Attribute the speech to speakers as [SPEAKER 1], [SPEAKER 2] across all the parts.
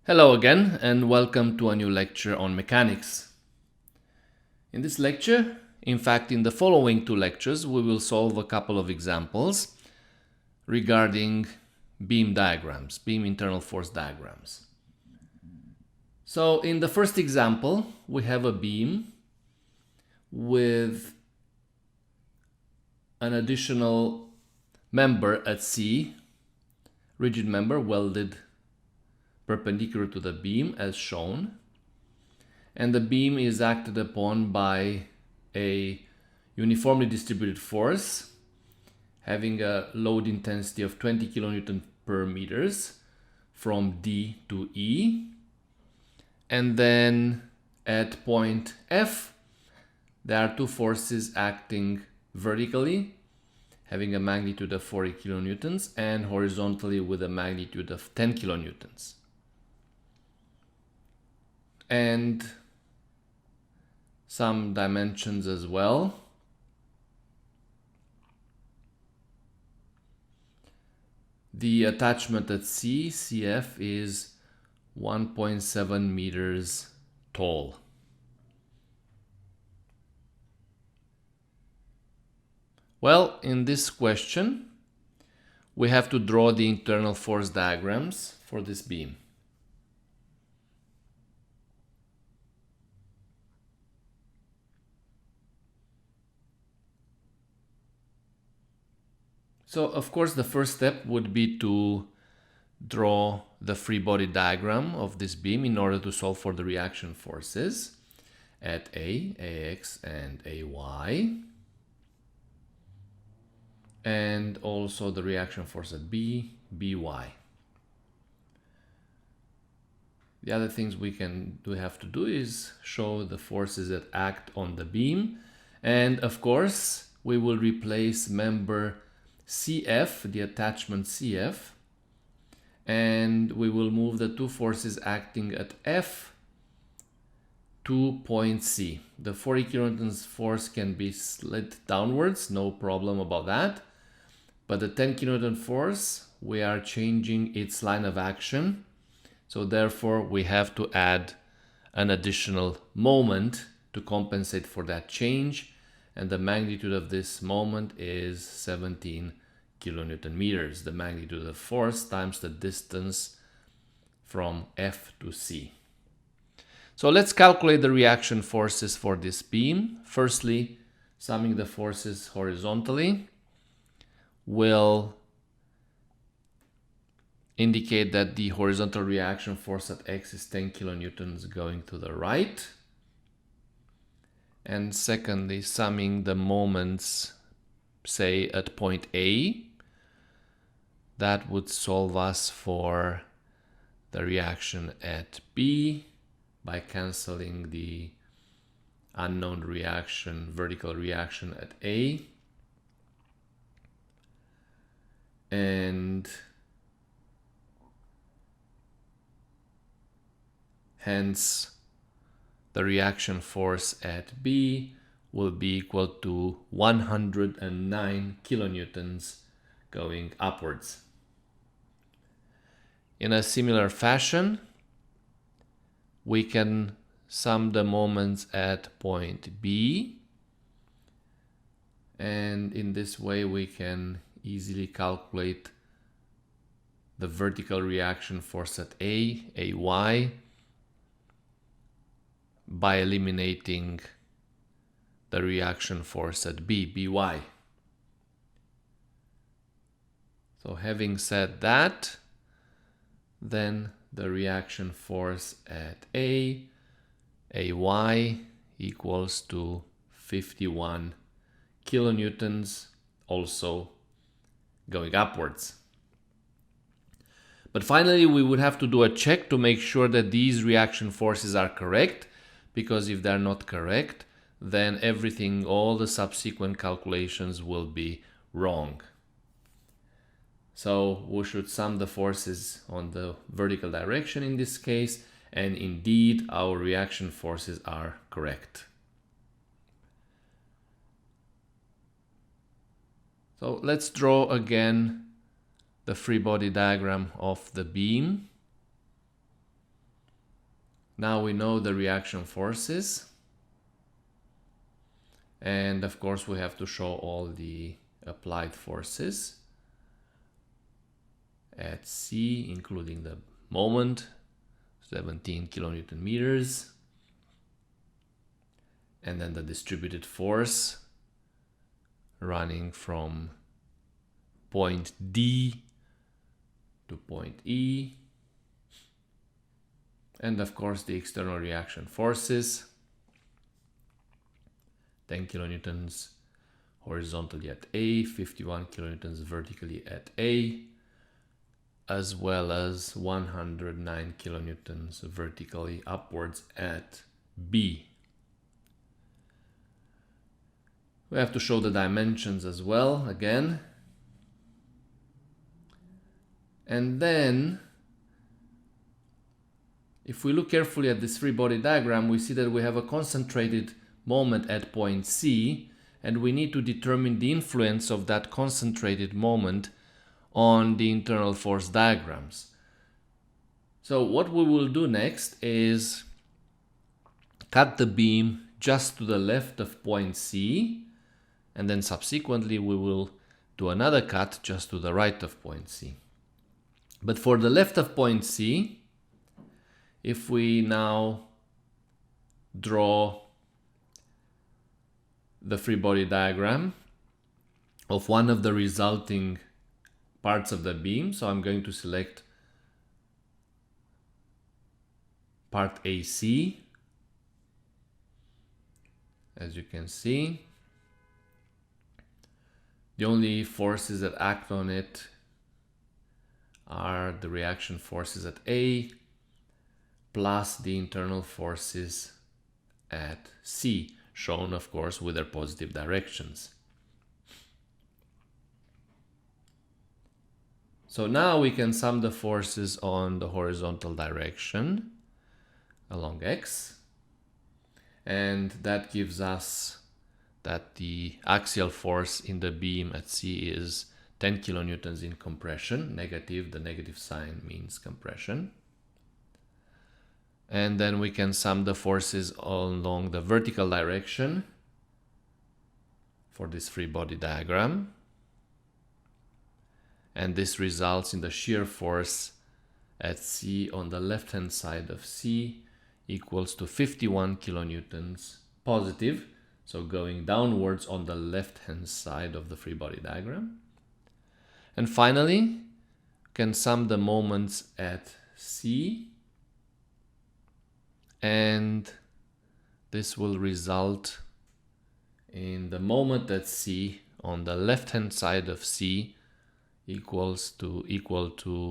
[SPEAKER 1] Hello again, and welcome to a new lecture on mechanics. In this lecture, in fact in the following two lectures, we will solve a couple of examples regarding beam diagrams, beam internal force diagrams. So in the first example, we have a beam with an additional member at C, rigid member welded perpendicular to the beam as shown, and the beam is acted upon by a uniformly distributed force having a load intensity of 20 kilonewton per meters from D to E, and then at point F there are two forces acting vertically having a magnitude of 40 kilonewtons and horizontally with a magnitude of 10 kilonewtons. And some dimensions as well. The attachment at C, CF, is 1.7 meters tall. Well, in this question, we have to draw the internal force diagrams for this beam. So, of course, the first step would be to draw the free body diagram of this beam in order to solve for the reaction forces at A, AX, and AY, and also the reaction force at B, BY. The other things we have to do is show the forces that act on the beam, and of course we will replace member CF, the attachment CF, and we will move the two forces acting at F to point C. The 40 kilonewtons force can be slid downwards, no problem about that, but the 10 kilonewton force, we are changing its line of action, so therefore we have to add an additional moment to compensate for that change, and the magnitude of this moment is 17 kilonewton meters, the magnitude of force times the distance from F to C. So let's calculate the reaction forces for this beam. Firstly, summing the forces horizontally will indicate that the horizontal reaction force at X is 10 kilonewtons going to the right. And secondly, summing the moments, say at point A, that would solve us for the reaction at B by cancelling the unknown reaction, vertical reaction at A. And hence the reaction force at B will be equal to 109 kilonewtons going upwards. In a similar fashion, we can sum the moments at point B, and in this way we can easily calculate the vertical reaction force at A, AY, by eliminating the reaction force at B, BY. So having said that, then the reaction force at A, AY, equals to 51 kilonewtons, also going upwards. But finally, we would have to do a check to make sure that these reaction forces are correct, because if they're not correct, then everything, all the subsequent calculations will be wrong. So we should sum the forces on the vertical direction in this case, and indeed our reaction forces are correct. So let's draw again the free body diagram of the beam. Now we know the reaction forces. And of course we have to show all the applied forces at C, including the moment, 17 kilonewton meters. And then the distributed force running from point D to point E. And of course the external reaction forces, 10 kilonewtons horizontally at A, 51 kilonewtons vertically at A, as well as 109 kilonewtons vertically upwards at B. We have to show the dimensions as well, again. And then, if we look carefully at this free body diagram, we see that we have a concentrated moment at point C, and we need to determine the influence of that concentrated moment on the internal force diagrams. So what we will do next is cut the beam just to the left of point C, and then subsequently we will do another cut just to the right of point C. But for the left of point C, if we now draw the free body diagram of one of the resulting parts of the beam, so I'm going to select part AC. As you can see, the only forces that act on it are the reaction forces at A plus the internal forces at C, shown of course with their positive directions. So now we can sum the forces on the horizontal direction along X, and that gives us that the axial force in the beam at C is 10 kilonewtons in compression, negative, the negative sign means compression. And then we can sum the forces along the vertical direction for this free body diagram. And this results in the shear force at C on the left hand side of C equals to 51 kilonewtons positive, so going downwards on the left hand side of the free body diagram. And finally, we can sum the moments at C, and this will result in the moment at C on the left hand side of C equal to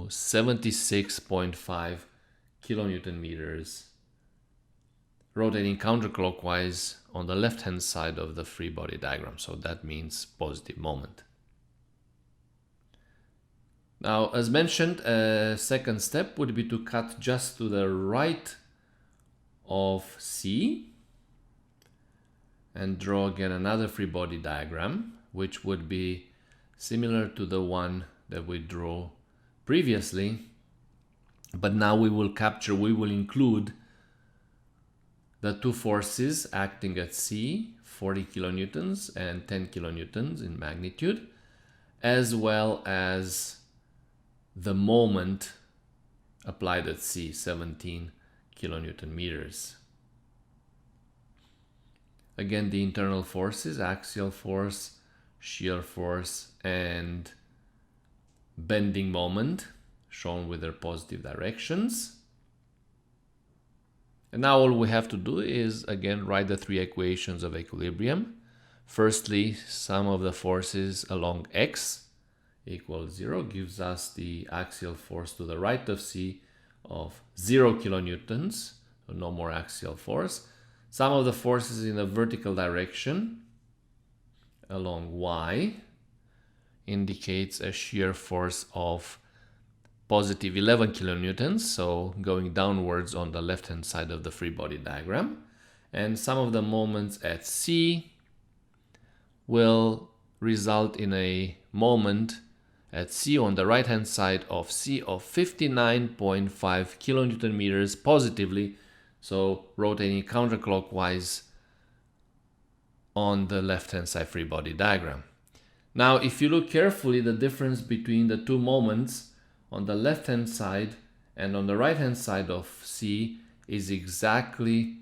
[SPEAKER 1] 76.5 kilonewton meters, rotating counterclockwise on the left hand side of the free body diagram. So that means positive moment. Now, as mentioned, a second step would be to cut just to the right of C and draw again another free body diagram, which would be similar to the one that we drew previously, but now we will include the two forces acting at C, 40 kilonewtons and 10 kilonewtons in magnitude, as well as the moment applied at C, 17 kilonewton meters. Again, the internal forces, axial force, shear force, and bending moment, shown with their positive directions. And now all we have to do is, again, write the three equations of equilibrium. Firstly, sum of the forces along X equals 0 gives us the axial force to the right of C of 0 kilonewtons, so no more axial force. Sum of the forces in the vertical direction along Y indicates a shear force of positive 11 kilonewtons, so going downwards on the left hand side of the free body diagram. And sum of the moments at C will result in a moment at C on the right hand side of C of 59.5 kilonewton meters positively, so rotating counterclockwise on the left-hand side free body diagram. Now, if you look carefully, the difference between the two moments on the left-hand side and on the right-hand side of C is exactly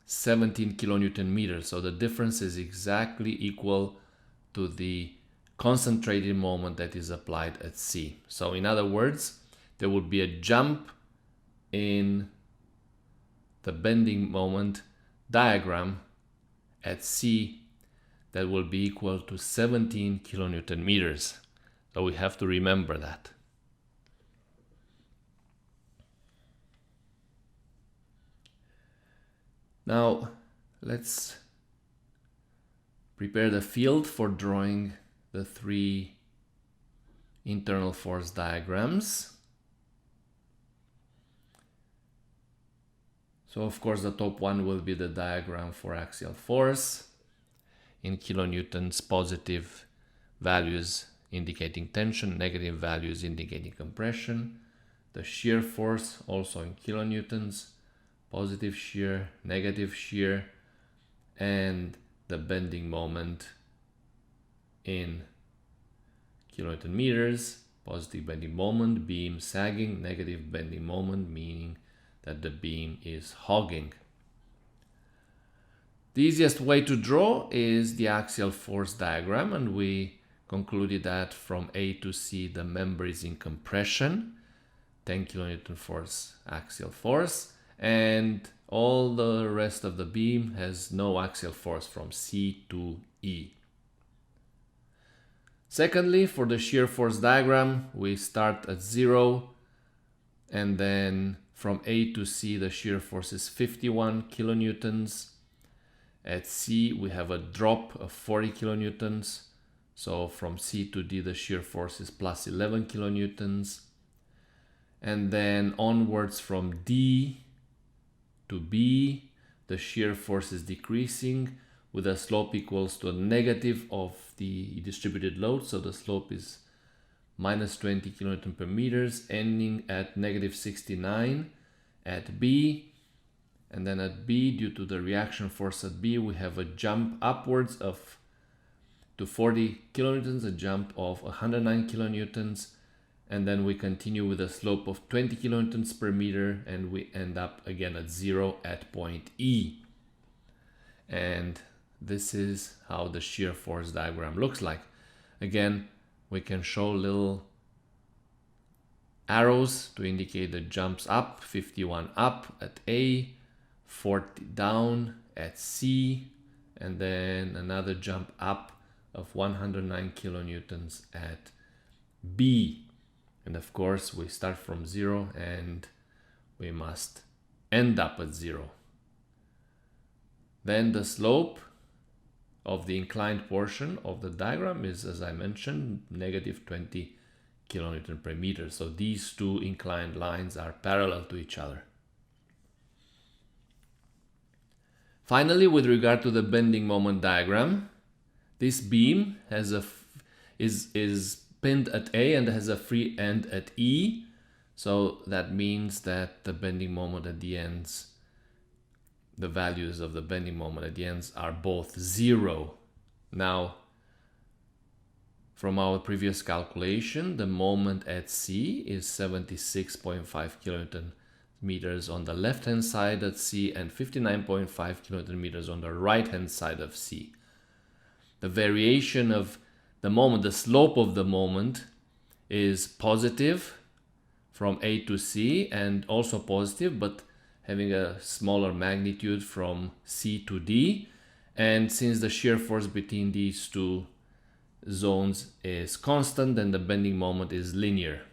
[SPEAKER 1] 17 kilonewton meters. So the difference is exactly equal to the concentrated moment that is applied at C. So in other words, there would be a jump in the bending moment diagram at C that will be equal to 17 kilonewton meters. So we have to remember that. Now let's prepare the field for drawing the three internal force diagrams. So of course the top one will be the diagram for axial force in kilonewtons, positive values indicating tension, negative values indicating compression. The shear force also in kilonewtons, positive shear, negative shear, and the bending moment in kilonewton meters, positive bending moment, beam sagging, negative bending moment, meaning that the beam is hogging. The easiest way to draw is the axial force diagram, and we concluded that from A to C the member is in compression, 10 kilonewton force axial force, and all the rest of the beam has no axial force from C to E. Secondly, for the shear force diagram, we start at 0, and then from A to C the shear force is 51 kilonewtons. At C we have a drop of 40 kilonewtons, so from C to D the shear force is plus 11 kilonewtons. And then onwards from D to B, the shear force is decreasing with a slope equals to a negative of the distributed load. So the slope is minus 20 kilonewton per meters, ending at negative 69 at B. And then at B, due to the reaction force at B, we have a jump upwards to 40 kilonewtons, a jump of 109 kilonewtons. And then we continue with a slope of 20 kilonewtons per meter, and we end up again at 0 at point E. And this is how the shear force diagram looks like. Again, we can show little arrows to indicate the jumps up, 51 up at A, 40 down at C, and then another jump up of 109 kilonewtons at B. And of course, we start from 0 and we must end up at 0. Then the slope of the inclined portion of the diagram is, as I mentioned, negative 20 kilonewton per meter. So these two inclined lines are parallel to each other. Finally, with regard to the bending moment diagram, this beam is pinned at A and has a free end at E. So that means that the bending moment at the ends, the values of the bending moment at the ends are both 0. Now, from our previous calculation, the moment at C is 76.5 kilonewton meters on the left hand side at C and 59.5 kilonewton meters on the right hand side of C. The variation of the moment, the slope of the moment, is positive from A to C and also positive, but having a smaller magnitude from C to D. And since the shear force between these two zones is constant, then the bending moment is linear.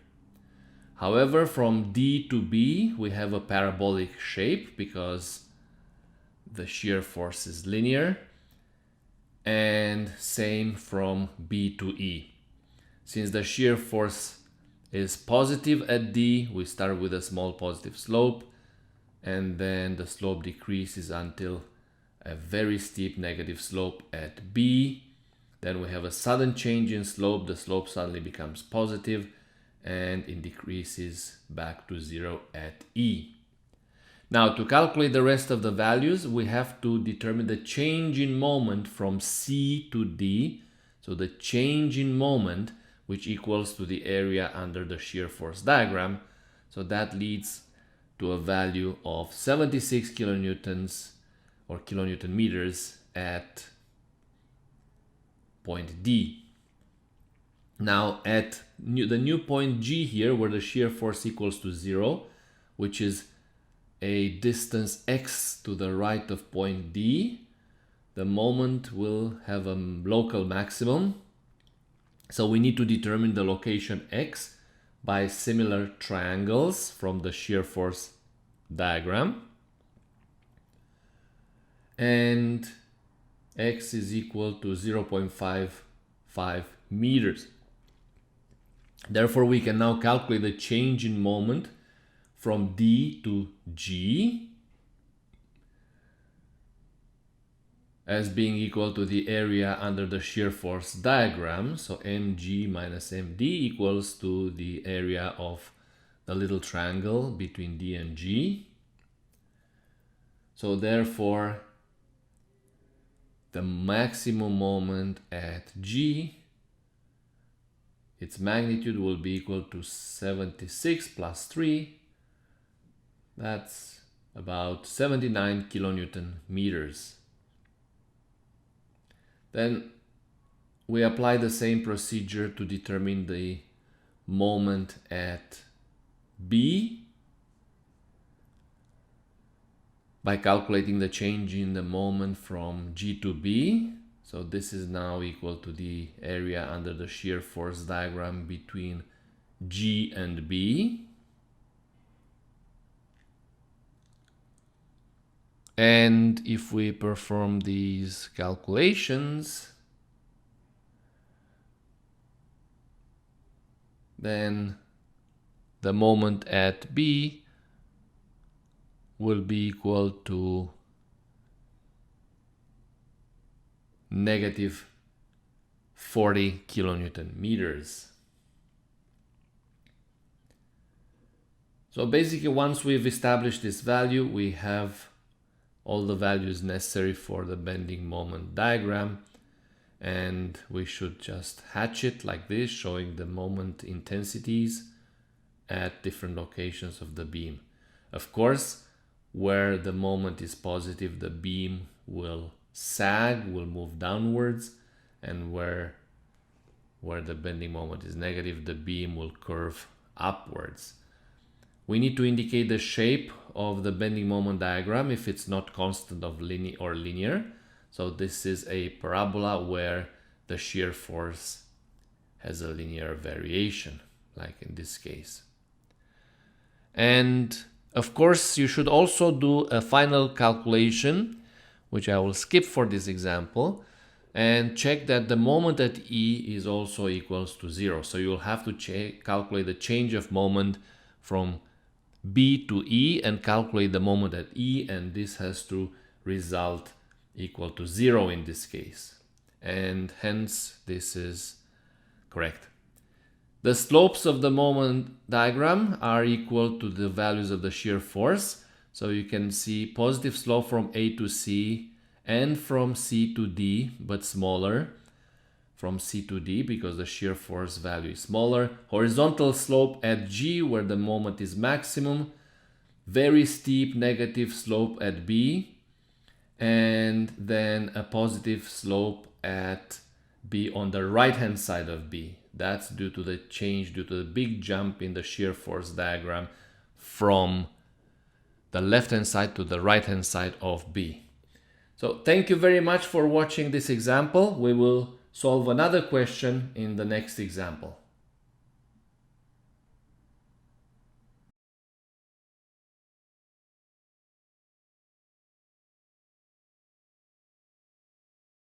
[SPEAKER 1] However, from D to B, we have a parabolic shape because the shear force is linear. And same from B to E. Since the shear force is positive at D, we start with a small positive slope, and then the slope decreases until a very steep negative slope at B. Then we have a sudden change in slope. The slope suddenly becomes positive and it decreases back to 0 at E. Now, to calculate the rest of the values, we have to determine the change in moment from C to D. So the change in moment, which equals to the area under the shear force diagram. So that leads to a value of 76 kilonewtons or kilonewton meters at point D. Now at the new point G here, where the shear force equals to 0, which is a distance x to the right of point D, the moment will have a local maximum. So we need to determine the location x by similar triangles from the shear force diagram. And x is equal to 0.55 meters. Therefore, we can now calculate the change in moment from D to G as being equal to the area under the shear force diagram. So mg minus md equals to the area of the little triangle between D and G. So therefore, the maximum moment at G, its magnitude will be equal to 76 plus 3. That's about 79 kilonewton meters. Then we apply the same procedure to determine the moment at B by calculating the change in the moment from G to B. So this is now equal to the area under the shear force diagram between G and B. And if we perform these calculations, then the moment at B will be equal to negative 40 kilonewton meters. So basically, once we've established this value, we have all the values necessary for the bending moment diagram, and we should just hatch it like this, showing the moment intensities at different locations of the beam. Of course, where the moment is positive, the beam will sag, will move downwards, and where the bending moment is negative, the beam will curve upwards. We need to indicate the shape of the bending moment diagram if it's not constant or linear. So this is a parabola where the shear force has a linear variation, like in this case. And of course, you should also do a final calculation, which I will skip for this example, and check that the moment at E is also equals to 0. So you'll have to calculate the change of moment from B to E and calculate the moment at E, and this has to result equal to 0 in this case. And hence, this is correct. The slopes of the moment diagram are equal to the values of the shear force. So you can see positive slope from A to C and from C to D, but smaller from C to D because the shear force value is smaller. Horizontal slope at G, where the moment is maximum. Very steep negative slope at B. And then a positive slope at B on the right-hand side of B. That's due to the change, due to the big jump in the shear force diagram from the left-hand side to the right-hand side of B. So thank you very much for watching this example. We will solve another question in the next example.